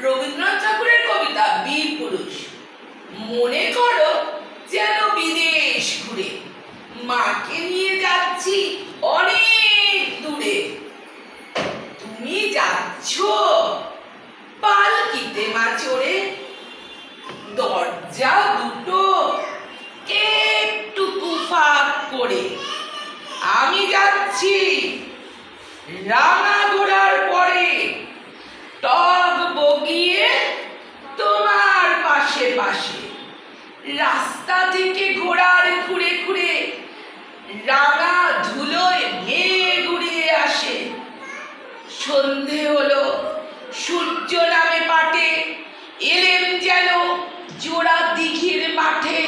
রবীন্দ্রনাথ ঠাকুরের কবিতা বীর পুরুষ। মনে করো যেন বিদেশ ঘুরে মাকে নিয়ে যাচ্ছি অনেক দূরে। তুমি যাচ্ছ পালকিতে মা চড়ে, দরজা দুটো একটু ফাঁক করে। আমি যাচ্ছি রাঙা ঘোড়ার পরে, টগ বগিয়ে তোমার পাশে পাশে। রাস্তা থেকে ঘোড়ার ঘুরে ঘুরে রাঙা ধুলোয় মেয়ে ঘুরিয়ে আসে। সন্ধে হলো, সূর্য নামে পাটে, এলেম যেন জোড়া দিঘির মাঠে।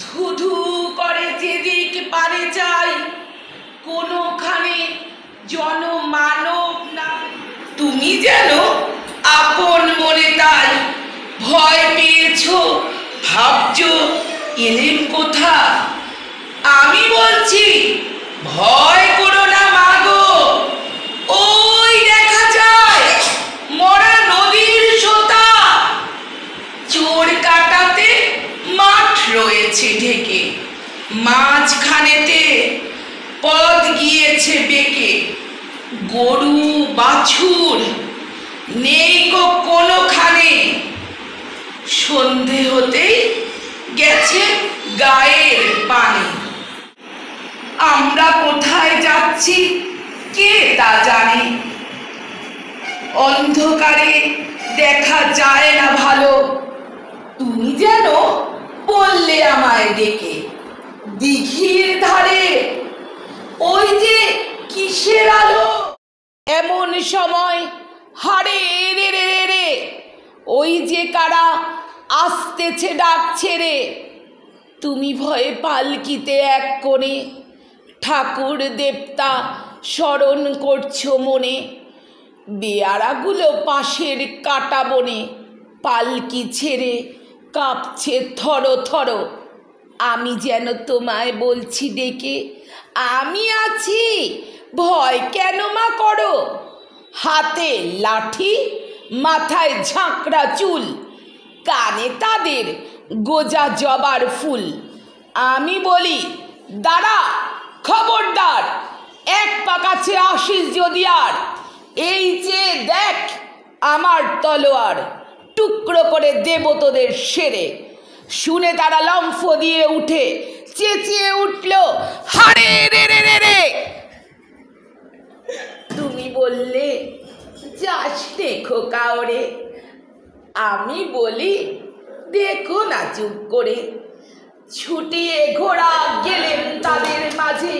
ধুধু করে যেদিক পারে চাই, কোনোখানে জনমানব নাই। তুমি যেন আপন মনে তাই ভয় পেয়েছ, ভাবছ এলেম কোথা। আমি বলছি ভয় করো না মাগো, ওই দেখা যায় মরা নদীর সোতা। চোর কাটাতে মাঠ রয়েছে ঢেকে, মাঝখানেতে পথ গিয়েছে বেঁকে। গরু বাছুর নেই গো কোনোখানে, সন্ধে হতেই গেছে গায়ের পানে। আমরা কোথায় যাচ্ছি কে তা জানে, অন্ধকারে দেখা যায় না ভালো। তুমি যেন বললে আমায় ডেকে, দিঘির ধারে ওই যে কিসের আলো। এমন সময় হারে রে রে রে রে, ওই যে কারা আসতেছে ডাকছে রে। তুমি ভয়ে পালকিতে এক কোণে ঠাকুর দেবতা স্মরণ করছো মনে। বেয়ারাগুলো পাশের কাটা বনে পালকি ছেড়ে কাঁপছে থর থর। আমি যেন তোমায় বলছি ডেকে, আমি আছি, ভয় কেন মা করো। হাতে লাঠি, মাথায় ঝাঁকড়া চুল, কানে তাদের গোজা জবার ফুল। আমি বলি দাঁড়া, খবরদার, এক পা কাছে আসিস যদি আর। এই যে দেখ আমার তলোয়ার, টুকরো করে দেব তোদের সেরে। শুনে তারা লম্ফ দিয়ে উঠে চেঁচিয়ে উঠল, হারে রে রে রে রে। তুমি বললে যাস দেখো কাউরে, আমি বলি দেখো না চুপ করে। ছুটিয়ে ঘোড়া গেলেন তাদের মাঝে,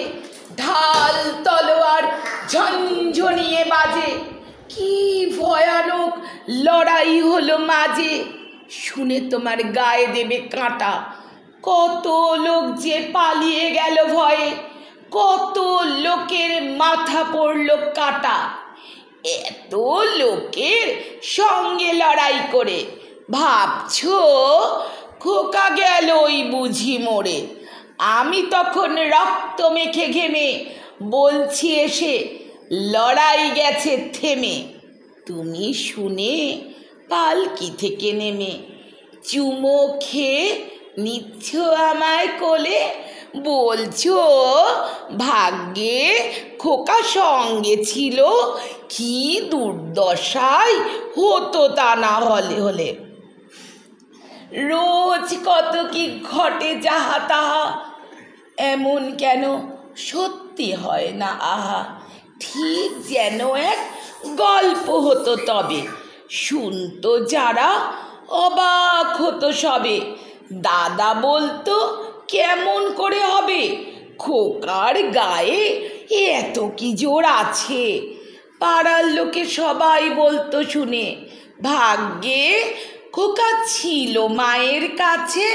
ঢাল তলোয়ার ঝনঝনিয়ে বাজে। কি ভয়ানক লড়াই হলো মাঝে, শুনে তোমার গায়ে দেবে কাঁটা। কত লোক যে পালিয়ে গেল ভয়ে, কত লোকের মাথা পড়ল কাটা। এত লোকের সঙ্গে লড়াই করে ভাবছো খোকা গেল ওই বুঝি মরে। আমি তখন রক্ত মেখে ঘেমে বলছি এসে, লড়াই গেছে থেমে। তুমি শুনে পালকি থেকে নেমে চুমো খেয়ে নিচ্ছ আমায় কোলে, বলছো ভাগ্যে খোকা সঙ্গে ছিল, কি দুর্দশায় হতো তা না হলে। রোজ কত কি ঘটে যাহা তাহা, এমন কেন সত্যি হয় না আহা। ঠিক যেন এক গল্প হতো তবে, শুনতো যারা অবাক হতো সবে। দাদা বলতো কেমন করে হবে, খোকার গায়ে এত কি জোর আছে। পাড়ার লোকে সবাই বলতো শুনে, ভাগ্যে খোকা ছিল মায়ের কাছে।